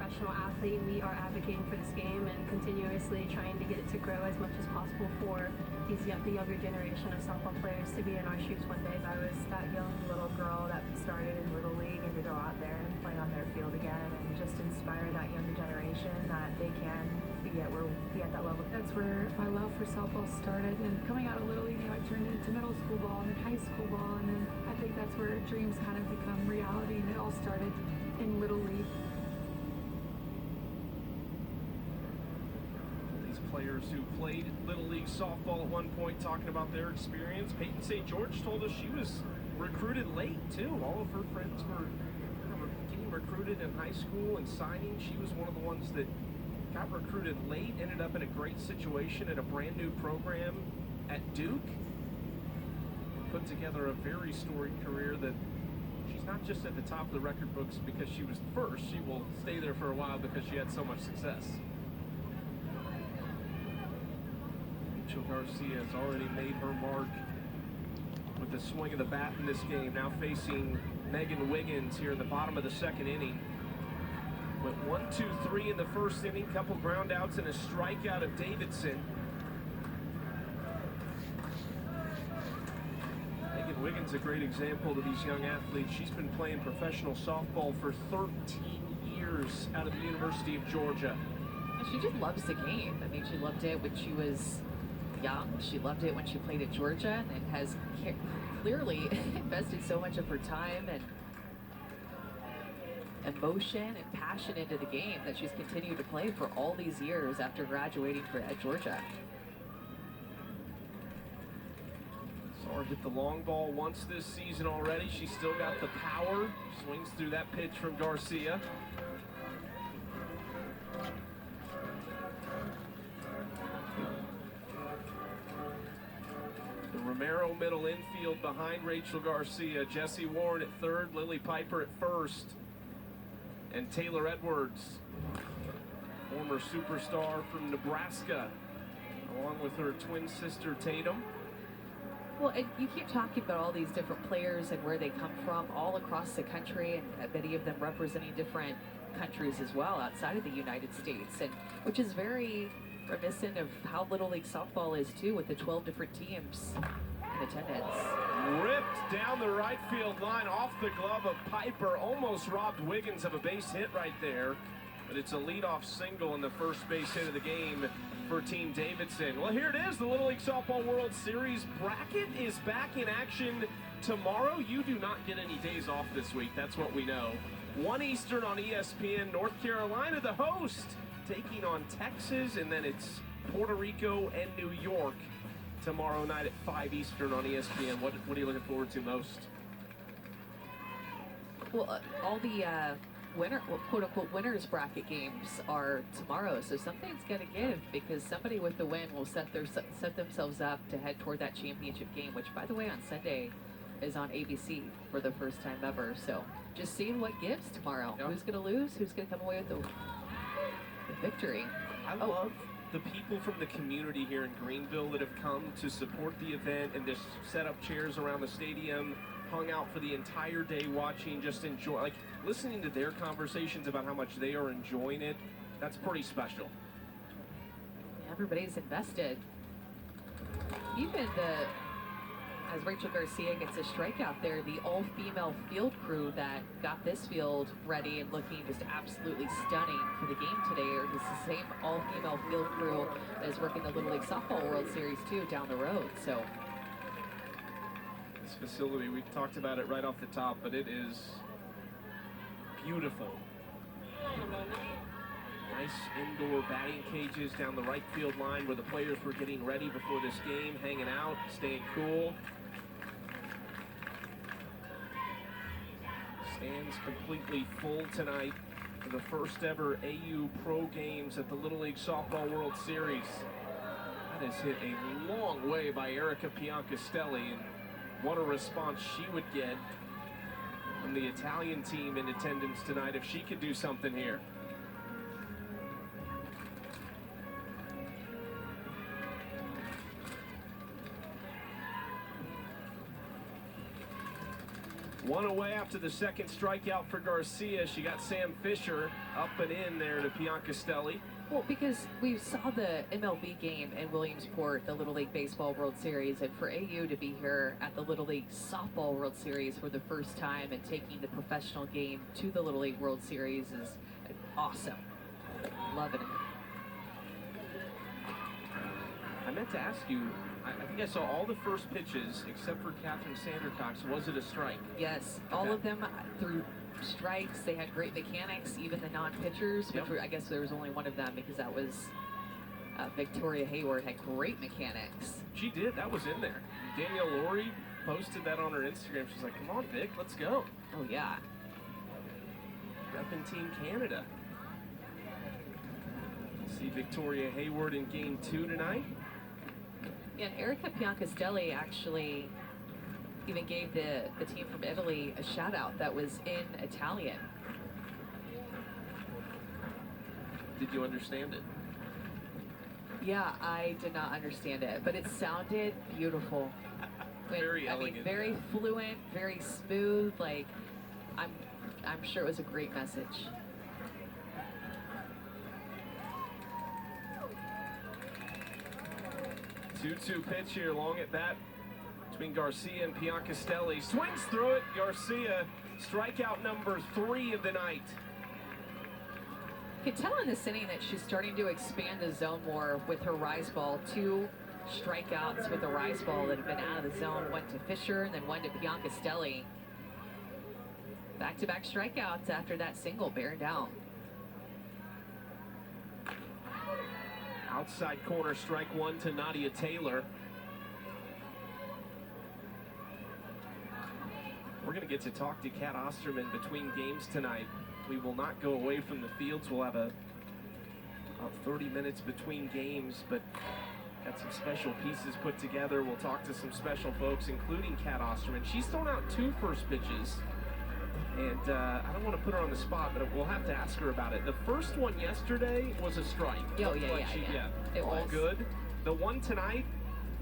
professional athlete, we are advocating for this game and continuously trying to get it to grow as much as possible for the younger generation of softball players to be in our shoes one day. I was that young little girl that started in Little League and to go out there and play on their field again and just inspire that younger generation that they can be at that level. That's where my love for softball started, and coming out of Little League, it turned into middle school ball and then high school ball, and then I think that's where dreams kind of become reality, and it all started in Little League. These players who played Little League softball at one point talking about their experience. Peyton St. George told us she was recruited late too. All of her friends were getting recruited in high school and signing. She was one of the ones that got recruited late, ended up in a great situation at a brand new program at Duke. Put together a very storied career that she's not just at the top of the record books because she was first. She will stay there for a while because she had so much success. Rachel Garcia has already made her mark with the swing of the bat in this game. Now facing Megan Wiggins here in the bottom of the second inning. Went 1-2-3 in the first inning, couple ground outs and a strikeout of Davidson. Megan Wiggins, a great example to these young athletes. She's been playing professional softball for 13 years out of the University of Georgia. She just loves the game. I mean, she loved it when she was young. She loved it when she played at Georgia, and has clearly invested so much of her time and emotion and passion into the game that she's continued to play for all these years after graduating at Georgia. Saw her hit the long ball once this season already. She's still got the power. Swings through that pitch from Garcia. The Romero middle infield behind Rachel Garcia. Jessie Warren at third, Lily Piper at first. And Taylor Edwards, former superstar from Nebraska, along with her twin sister Tatum. Well, and you keep talking about all these different players and where they come from all across the country, and many of them representing different countries as well outside of the United States, and which is very reminiscent of how Little League softball is too, with the 12 different teams in attendance. Ripped down the right field line off the glove of Piper. Almost robbed Wiggins of a base hit right there. But it's a leadoff single in the first base hit of the game for Team Davidson. Well, here it is. The Little League Softball World Series bracket is back in action tomorrow. You do not get any days off this week. That's what we know. 1 Eastern on ESPN. North Carolina, the host, taking on Texas. And then it's Puerto Rico and New York tomorrow night at 5 Eastern on ESPN. What are you looking forward to most? Well, all the quote-unquote winners bracket games are tomorrow, so something's got to give, because somebody with the win will set themselves up to head toward that championship game, which, by the way, on Sunday is on ABC for the first time ever. So just seeing what gives tomorrow. Yep. Who's going to lose? Who's going to come away with the victory? I love the people from the community here in Greenville that have come to support the event and just set up chairs around the stadium, hung out for the entire day watching, just enjoy, like listening to their conversations about how much they are enjoying it. That's pretty special. Everybody's invested. Even as Rachel Garcia gets a strikeout there, the all-female field crew that got this field ready and looking just absolutely stunning for the game today is the same all-female field crew that is working the Little League Softball World Series too down the road. So this facility, we talked about it right off the top, but it is beautiful. Nice indoor batting cages down the right field line where the players were getting ready before this game, hanging out, staying cool. Stands completely full tonight for the first ever AU Pro Games at the Little League Softball World Series. That is hit a long way by Erica Piancastelli, and what a response she would get from the Italian team in attendance tonight if she could do something here. One away after the second strikeout for Garcia. She got Sam Fisher up and in there to Piancastelli. Well, because we saw the MLB game in Williamsport, the Little League Baseball World Series, and for AU to be here at the Little League Softball World Series for the first time and taking the professional game to the Little League World Series is awesome. Loving it. I meant to ask you, I think I saw all the first pitches except for Catherine Sandercox. Was it a strike? Yes, all of them threw strikes. They had great mechanics, even the non-pitchers, which were, I guess there was only one of them because that was Victoria Hayward had great mechanics. She did. That was in there. Danielle Laurie posted that on her Instagram. She's like, come on, Vic, let's go. Oh, yeah. Repping Team Canada. See Victoria Hayward in Game 2 tonight. And Erica Piancastelli actually even gave the team from Italy a shout out that was in Italian. Did you understand it? Yeah, I did not understand it, but it sounded beautiful. Very elegant. I mean, very fluent, very smooth. Like, I'm sure it was a great message. Two-two pitch here, long at bat between Garcia and Piancastelli. Swings through it. Garcia, strikeout number 3 of the night. You can tell in this inning that she's starting to expand the zone more with her rise ball. 2 strikeouts with a rise ball that have been out of the zone. One to Fisher and then one to Piancastelli. Back-to-back strikeouts after that single, bearing down. Outside corner, strike 1 to Nadia Taylor. We're going to get to talk to Kat Osterman between games tonight. We will not go away from the fields. We'll have about 30 minutes between games, but got some special pieces put together. We'll talk to some special folks, including Kat Osterman. She's thrown out 2 first pitches. And I don't want to put her on the spot, but we'll have to ask her about it. The first one yesterday was a strike. Oh, yeah. It all was. good. The one tonight,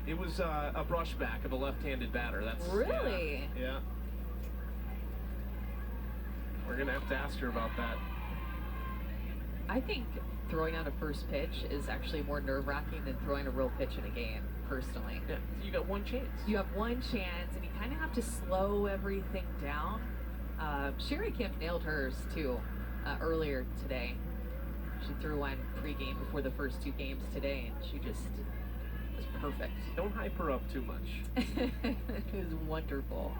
it was a brushback of a left-handed batter. That's really? Yeah. We're going to have to ask her about that. I think throwing out a first pitch is actually more nerve-wracking than throwing a real pitch in a game, personally. Yeah, you got one chance. You have one chance, and you kind of have to slow everything down. Sherry Kemp nailed hers, too, earlier today. She threw one pregame before the first 2 games today, and she just was perfect. Don't hype her up too much. It was wonderful.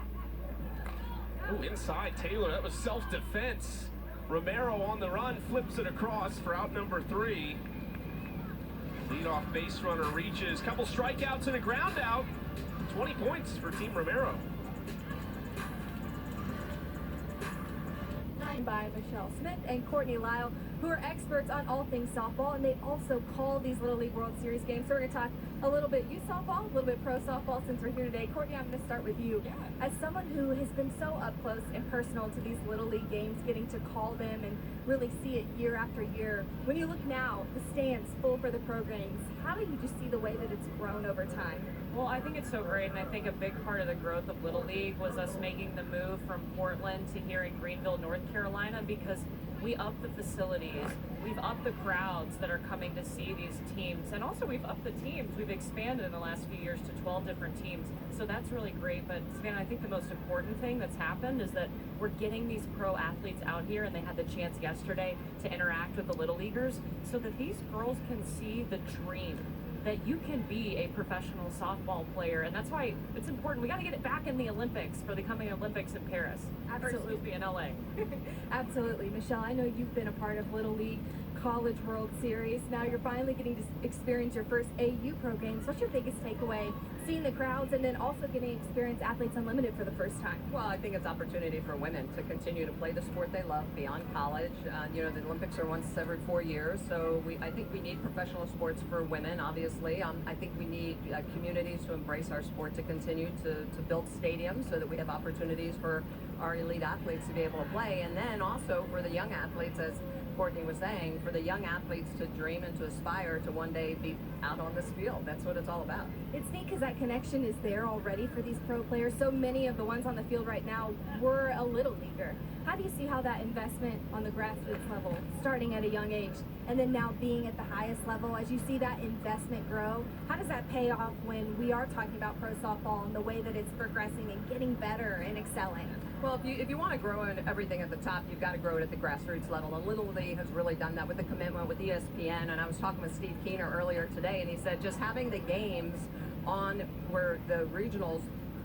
Oh, inside Taylor. That was self-defense. Romero on the run, flips it across for out number 3. Leadoff base runner reaches. Couple strikeouts and a ground out. 20 points for Team Romero. By Michelle Smith and Courtney Lyle, who are experts on all things softball, and they also call these Little League World Series games. So we're going to talk a little bit youth softball, a little bit pro softball since we're here today. Courtney, I'm going to start with you. Yeah. As someone who has been so up close and personal to these Little League games, getting to call them and really see it year after year, when you look now, the stands full for the programs, how do you just see the way that it's grown over time? Well, I think it's so great, and I think a big part of the growth of Little League was us making the move from Portland to here in Greenville, North Carolina, because we upped the facilities, we've upped the crowds that are coming to see these teams, and also we've upped the teams. We've expanded in the last few years to 12 different teams, so that's really great. But Savannah, I think the most important thing that's happened is that we're getting these pro athletes out here, and they had the chance yesterday to interact with the Little Leaguers so that these girls can see the dream that you can be a professional softball player, and that's why it's important. We got to get it back in the Olympics for the coming Olympics in Paris. Absolutely. In LA. Absolutely. Michelle, I know you've been a part of Little League College World Series. Now you're finally getting to experience your first AU pro games. What's your biggest takeaway? Seeing the crowds and then also getting to experience Athletes Unlimited for the first time. Well, I think it's opportunity for women to continue to play the sport they love beyond college. The Olympics are once every 4 years, so I think we need professional sports for women, obviously. I think we need communities to embrace our sport, to continue to build stadiums so that we have opportunities for our elite athletes to be able to play, and then also for the young athletes, as Courtney was saying, for the young athletes to dream and to aspire to one day be out on this field. That's what it's all about. It's neat because that connection is there already for these pro players. So many of the ones on the field right now were a little leaguer. How do you see how that investment on the grassroots level, starting at a young age, and then now being at the highest level, as you see that investment grow, how does that pay off when we are talking about pro softball and the way that it's progressing and getting better and excelling? Well, if you want to grow in everything at the top, you've got to grow it at the grassroots level. And Little League has really done that with the commitment with ESPN. And I was talking with Steve Keener earlier today, and he said just having the games on where the regionals,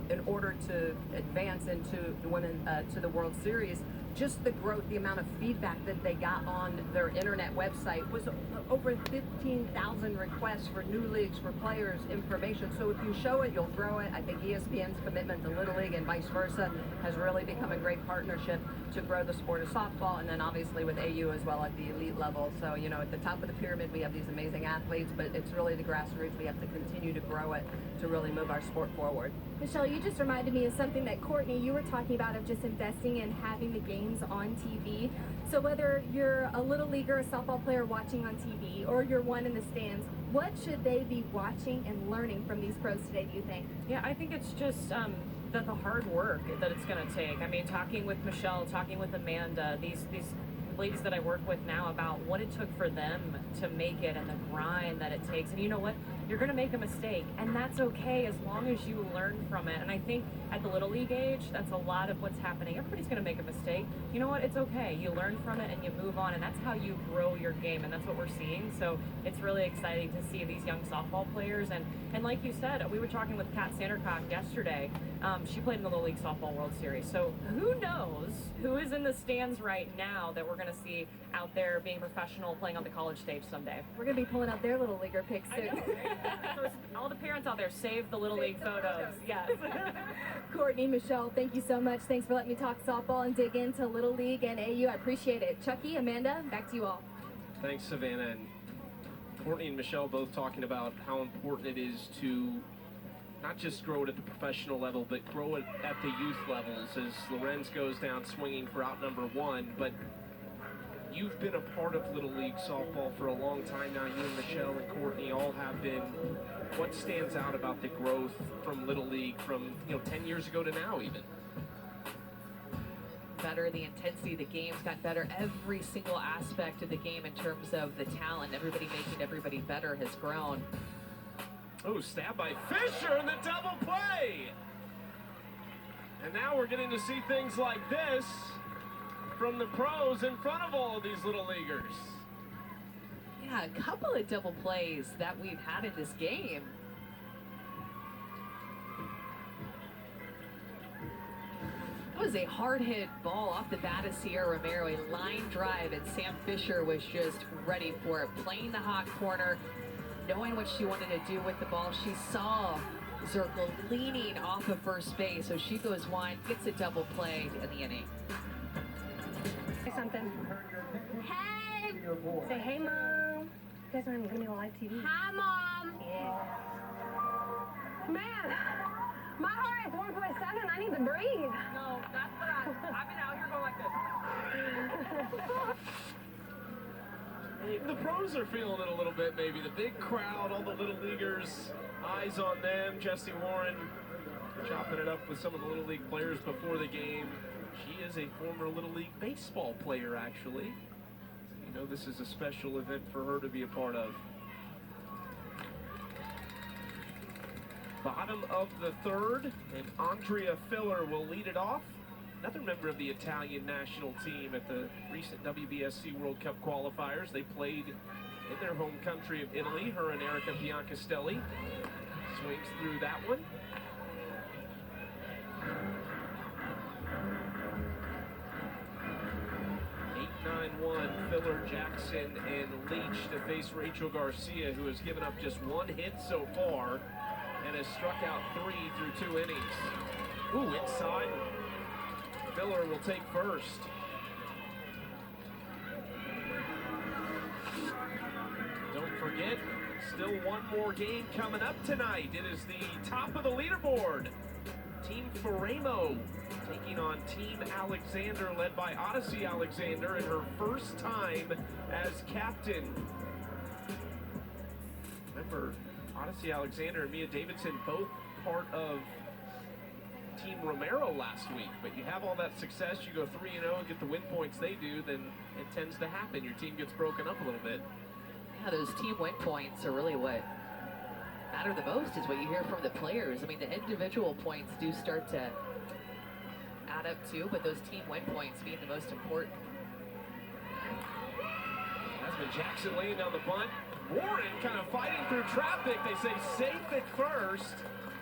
in order to advance into the women to the World Series, just the growth, the amount of feedback that they got on their internet website was over 15,000 requests for new leagues, for players, information. So if you show it, you'll grow it. I think ESPN's commitment to Little League and vice versa has really become a great partnership to grow the sport of softball, and then obviously with AU as well at the elite level. So, you know, at the top of the pyramid, we have these amazing athletes, but it's really the grassroots. We have to continue to grow it to really move our sport forward. Michelle, you just reminded me of something that Courtney, you were talking about, of just investing in having the games on TV. So whether you're a little leaguer, a softball player watching on TV, or you're one in the stands, what should they be watching and learning from these pros today, do you think? Yeah, I think it's just the hard work that it's going to take. I mean, talking with Michelle, talking with Amanda, these ladies that I work with now, about what it took for them to make it and the grind that it takes. And you know what? You're going to make a mistake, and that's okay as long as you learn from it. And I think at the Little League age, that's a lot of what's happening. Everybody's going to make a mistake. You know what? It's okay. You learn from it and you move on, and that's how you grow your game, and that's what we're seeing. So it's really exciting to see these young softball players. And like you said, we were talking with Kat Sandercock yesterday. She played in the Little League Softball World Series. So who knows who is in the stands right now that we're going to see out there being professional, playing on the college stage someday. We're going to be pulling up their little leaguer pics soon. So all the parents out there, save the Little League photos. Yes. Courtney, Michelle, thank you so much. Thanks for letting me talk softball and dig into Little League and AU. I appreciate it. Chucky, Amanda, back to you all. Thanks, Savannah. And Courtney and Michelle both talking about how important it is to not just grow it at the professional level, but grow it at the youth levels as Lorenz goes down swinging for out number one. But you've been a part of Little League softball for a long time now. You and Michelle and Courtney all have been. What stands out about the growth from Little League from 10 years ago to now even? Better, the intensity of the game's got better. Every single aspect of the game in terms of the talent, everybody making everybody better, has grown. Oh, stab by Fisher in the double play! And now we're getting to see things like this from the pros in front of all of these Little Leaguers. Yeah, a couple of double plays that we've had in this game. That was a hard hit ball off the bat of Sierra Romero, a line drive, and Sam Fisher was just ready for it, playing the hot corner, knowing what she wanted to do with the ball. She saw Zirkle leaning off of first base, so she goes wide, gets a double play in the inning. Say something. Hey! Say, hey, Mom. You guys are going to be on live TV. Hi, Mom! Yeah. Man, my heart is 1.7. I need to breathe. No, that's what I've been out here going like this. The pros are feeling it a little bit, maybe. The big crowd, all the Little Leaguers, eyes on them. Jessie Warren chopping it up with some of the Little League players before the game. She is a former Little League baseball player, actually. So, this is a special event for her to be a part of. Bottom of the third, and Andrea Filler will lead it off. Another member of the Italian national team at the recent WBSC World Cup qualifiers. They played in their home country of Italy. Her and Erica Biancastelli. Swings through that one. Filler, Jackson, and Leach to face Rachel Garcia, who has given up just one hit so far and has struck out 3 through 2 innings. Ooh, inside. Filler will take first. Don't forget, still one more game coming up tonight. It is the top of the leaderboard. Team Ferramo taking on Team Alexander, led by Odyssey Alexander in her first time as captain. Remember, Odyssey Alexander and Mia Davidson both part of Team Romero last week, but you have all that success, you go 3-0 and get the win points they do, then it tends to happen. Your team gets broken up a little bit. Yeah, those team win points are really what matter the most, is what you hear from the players. I mean, the individual points do start to add up too, but those team win points being the most important. Jasmine Jackson laying down the bunt. Warren kind of fighting through traffic. They say safe at first.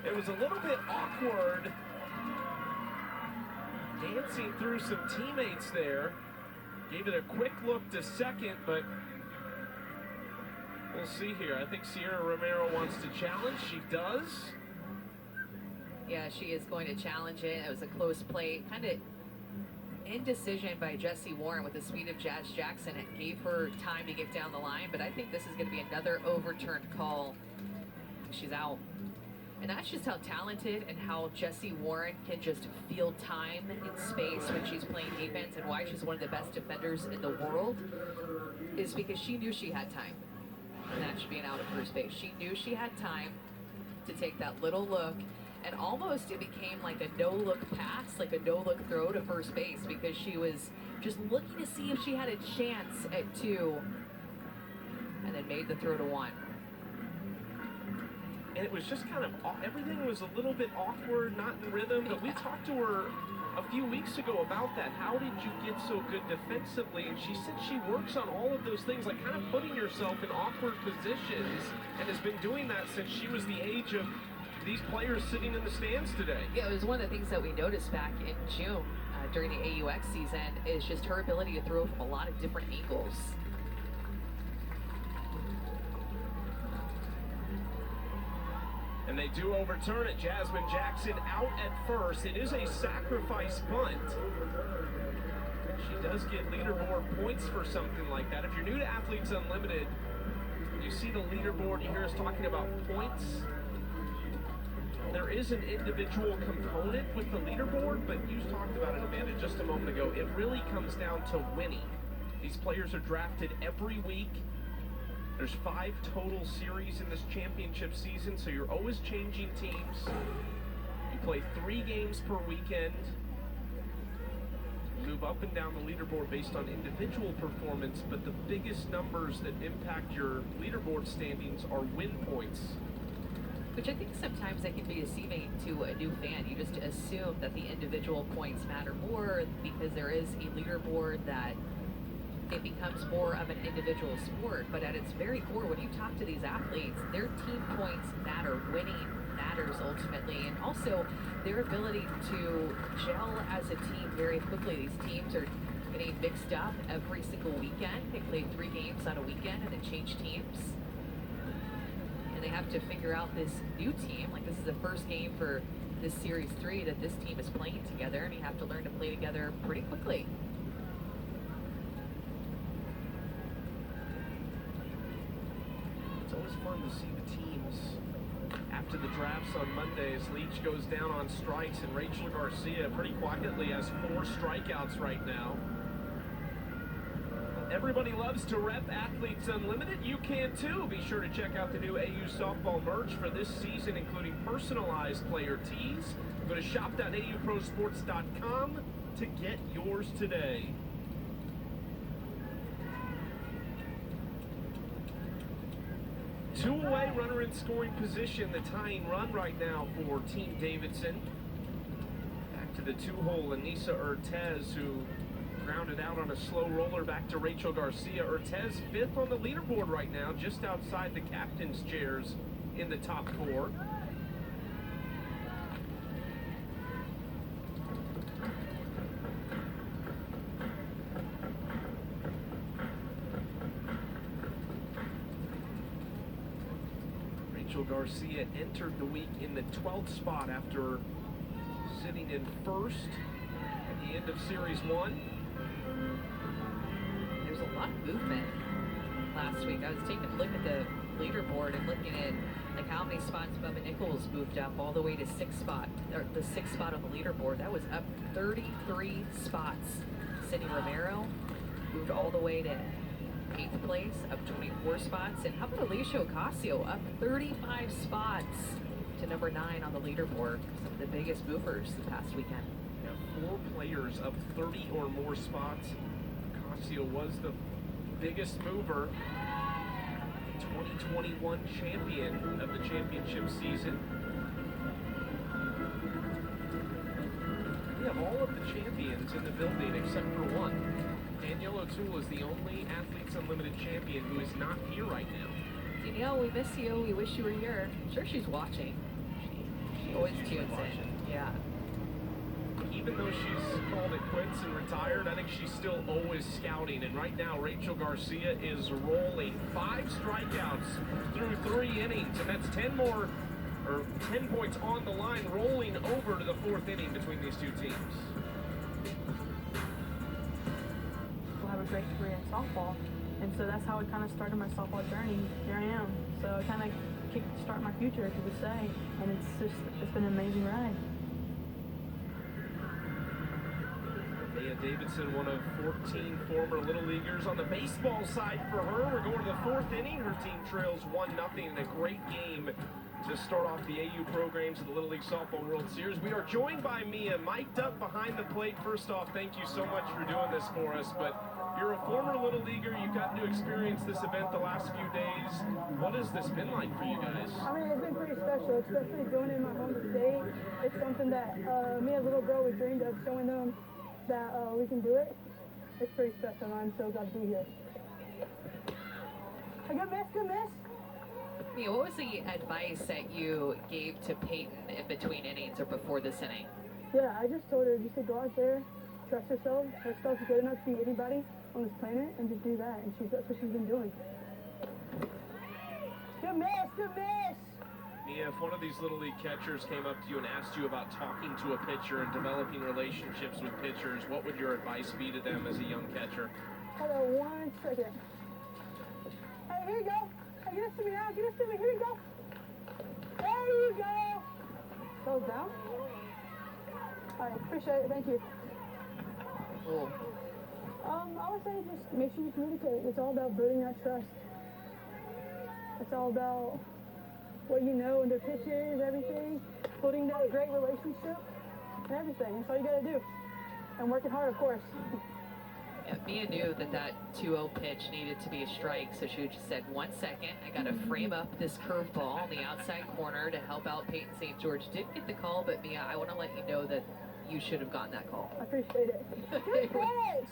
It was a little bit awkward, dancing through some teammates there. Gave it a quick look to second, but we'll see here. I think Sierra Romero wants to challenge. She does. Yeah, she is going to challenge it. It was a close play. Kind of indecision by Jessie Warren with the speed of Jazz Jackson. It gave her time to get down the line, but I think this is going to be another overturned call. She's out. And that's just how talented and how Jessie Warren can just feel time in space when she's playing defense, and why she's one of the best defenders in the world is because she knew she had time. And that should be an out at first base. She knew she had time to take that little look, and almost it became like a no-look pass, like a no-look throw to first base, because she was just looking to see if she had a chance at 2, and then made the throw to 1. And it was just kind of, everything was a little bit awkward, not in rhythm, but we talked to her a few weeks ago about that. How did you get so good defensively? And she said she works on all of those things, like kind of putting yourself in awkward positions, and has been doing that since she was the age of these players sitting in the stands today. Yeah, it was one of the things that we noticed back in June during the AUX season, is just her ability to throw from a lot of different angles. And they do overturn it. Jasmine Jackson out at first. It is a sacrifice bunt. She does get leaderboard points for something like that. If you're new to Athletes Unlimited, you see the leaderboard, you hear us talking about points. There is an individual component with the leaderboard, but you talked about it, Amanda, just a moment ago. It really comes down to winning. These players are drafted every week. There's 5 total series in this championship season, so you're always changing teams. You play 3 games per weekend. Move up and down the leaderboard based on individual performance, but the biggest numbers that impact your leaderboard standings are win points. Which I think sometimes that can be deceiving to a new fan. You just assume that the individual points matter more because there is a leaderboard, that it becomes more of an individual sport. But at its very core, when you talk to these athletes, their team points matter. Winning matters ultimately, and also their ability to gel as a team very quickly. These teams are getting mixed up every single weekend. They play 3 games on a weekend and then change teams. And they have to figure out this new team. Like, this is the first game for this Series 3 that this team is playing together, and you have to learn to play together pretty quickly. It's always fun to see the teams after the drafts on Mondays. Leach goes down on strikes, and Rachel Garcia pretty quietly has 4 strikeouts right now. Everybody loves to rep Athletes Unlimited. You can too. Be sure to check out the new AU softball merch for this season, including personalized player tees. Go to shop.auprosports.com to get yours today. Two away, runner in scoring position. The tying run right now for Team Davidson. Back to the 2-hole, Anissa Urtez, who grounded out on a slow roller back to Rachel Garcia. Urtez 5th on the leaderboard right now, just outside the captain's chairs in the top 4. Rachel Garcia entered the week in the 12th spot after sitting in 1st at the end of Series 1. There's a lot of movement last week. I was taking a look at the leaderboard and looking at like how many spots Bubba Nichols moved up all the way to the sixth spot on the leaderboard. That was up 33 spots. Cindy Romero moved all the way to 8th place, up 24 spots. And how about Alicia Ocasio, up 35 spots to number 9 on the leaderboard. Some of the biggest movers the past weekend. Yeah, 4 players up 30 or more spots. Ocasio was the biggest mover. 2021 champion of the championship season. We have all of the champions in the building except for one. Danielle O'Toole is the only Athletes Unlimited champion who is not here right now. Danielle, we miss you. We wish you were here. I'm sure she's watching. She always tunes in. Yeah. Even though she's called it quits and retired, I think she's still always scouting. And right now, Rachel Garcia is rolling. 5 strikeouts through 3 innings, and that's 10 points on the line, rolling over to the 4th inning between these two teams. We'll have a great career in softball, and so that's how it kind of started my softball journey. Here I am. So it kind of kickstart my future, if you would say, and it's been an amazing ride. Davidson, one of 14 former Little Leaguers. On the baseball side for her, we're going to the 4th inning. Her team trails 1-0 in a great game to start off the AU programs of the Little League Softball World Series. We are joined by Mia, mic'd up behind the plate. First off, thank you so much for doing this for us, but you're a former Little Leaguer. You've gotten to experience this event the last few days. What has this been like for you guys? I mean, it's been pretty special, especially doing it in my home state. It's something that me as a little girl was dreamed of, showing them that we can do it. It's pretty special, and I'm so glad to be here. Good miss. Mia, what was the advice that you gave to Peyton in between innings or before this inning? Yeah, I just told her just to go out there, trust herself. Herself's good enough to be anybody on this planet, and just do that. And that's what she's been doing. Good miss. Mia, if one of these Little League catchers came up to you and asked you about talking to a pitcher and developing relationships with pitchers, what would your advice be to them as a young catcher? Hold on 1 second. Hey, here you go. Hey, get this to me now. Get this to me. Here you go. There you go. Goes down. All right, appreciate it. Thank you. Cool. I would say just make sure you communicate. It's all about building that trust. It's all about what you know in their pitches, everything, building that great relationship, and everything. That's all you gotta do. And working hard, of course. Yeah, Mia knew that 2-0 pitch needed to be a strike, so she just said, 1 second, I gotta frame up this curveball on the outside corner to help out Peyton St. George. Didn't get the call, but Mia, I wanna let you know that you should have gotten that call. I appreciate it. Good pitch!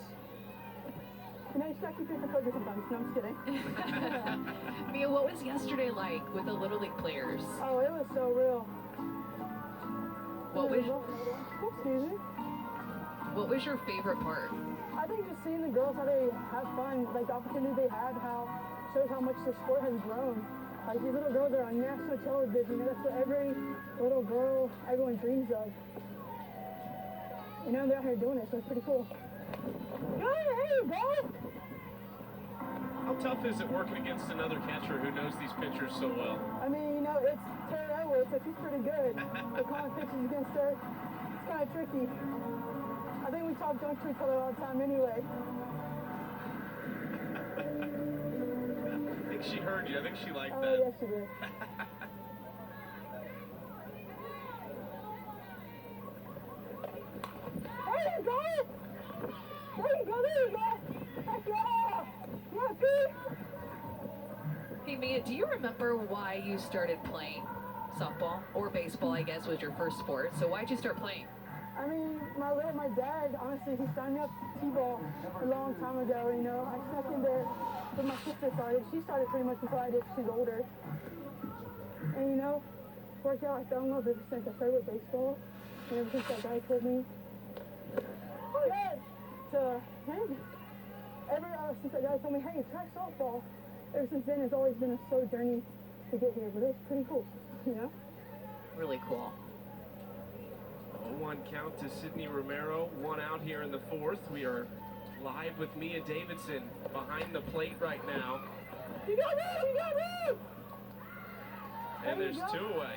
You know, you just gotta keep your composure sometimes. No, I'm just kidding. Mia, what was yesterday like with the Little League players? Oh, it was so real. Excuse me? What was your favorite part? I think just seeing the girls, how they have fun, like the opportunity they have, how shows how much the sport has grown. Like these little girls are on national television, and that's what every little girl, everyone dreams of. You know, they're out here doing it, so it's pretty cool. Good, there you go! How tough is it working against another catcher who knows these pitchers so well? I mean, you know, it's Terry Edwards, so she's pretty good. But calling pitches against her, it's kind of tricky. I think we talk junk to each other all the time anyway. I think she heard you. I think she liked that. Oh, yes, she did. There you go! There you go! Heck yeah! Yeah, Pete! Hey Mia, do you remember why you started playing softball or baseball? I guess was your first sport. So why'd you start playing? I mean, my dad, honestly, he signed me up to T-ball a long time ago. You know, I snuck in there when my sister started. She started pretty much before I did. She's older, and you know, worked out. I fell in love ever since I started with baseball, and ever since that guy told me, since that guy told me, hey, try softball. Ever since then, it's always been a slow journey to get here, but it's pretty cool, you know? Really cool. 0-1 count to Sydney Romero, 1 out here in the 4th. We are live with Mia Davidson behind the plate right now. You got me! You got me! And there's 2 away.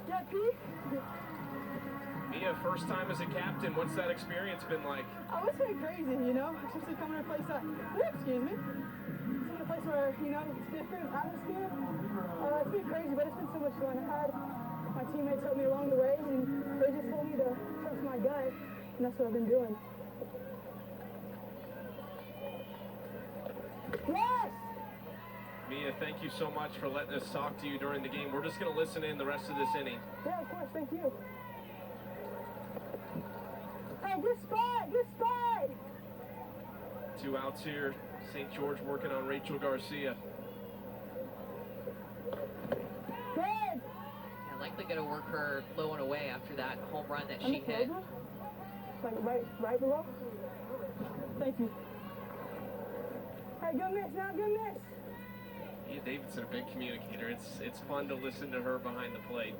Yeah, Pete. Mia, first time as a captain, what's that experience been like? Oh, it's been crazy, you know, especially coming to a place that, excuse me, coming to a place where, you know, it's different atmosphere. It's been crazy, but it's been so much fun. I had my teammates help me along the way, and they just told me to trust my gut, and that's what I've been doing. Yes! Mia, thank you so much for letting us talk to you during the game. We're just going to listen in the rest of this inning. Yeah, of course, thank you. Hey, good spot, good spot! 2 outs here. St. George working on Rachel Garcia. Good! Yeah, likely going to work her low and away after that home run that she hit. Like right below? Thank you. Hey, good miss, now good miss! Mia Davidson, a big communicator. It's fun to listen to her behind the plate.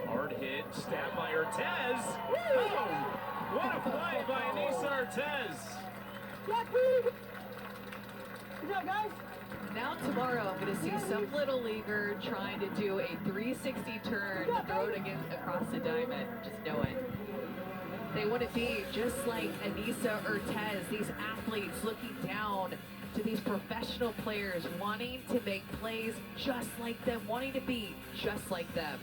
Hard hit, stabbed by Ortez. Oh, what a play by Anissa Ortez. Good job, guys. Now tomorrow I'm going to see some little leaguer trying to do a 360 turn to throw it again across the diamond. Just know it. They want to be just like Anissa Ortez, these athletes looking down to these professional players, wanting to make plays just like them, wanting to be just like them.